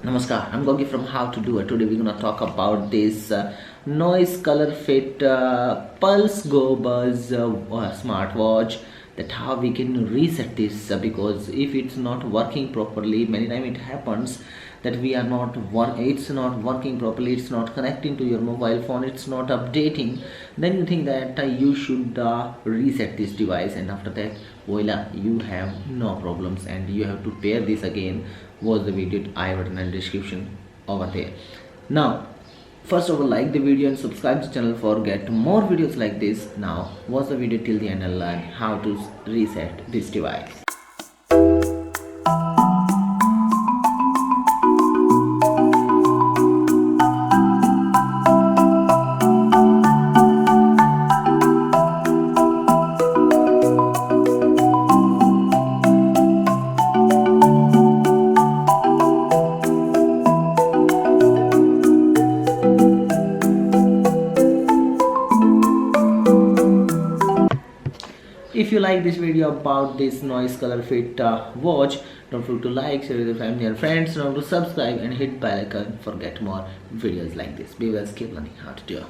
Namaskar, I'm Gogi from How to Do It. Today we're gonna talk about this noise color fit pulse go buzz smartwatch. That how we can reset this because if it's not working properly, many times it happens that we are not it's not working properly, it's not connecting to your mobile phone, it's not updating. Then you think that you should reset this device, and after that voila, you have no problems and you have to pair this again. Watch the video, I button and description over there. Now first of all, like the video and subscribe to the channel for get more videos like this. Now watch the video till the end and learn how to reset this device. If you like this video about this noise color fit watch, don't forget to like, share with your family and friends, don't forget to subscribe and hit bell icon for get more videos like this. Be well, keep learning how to do.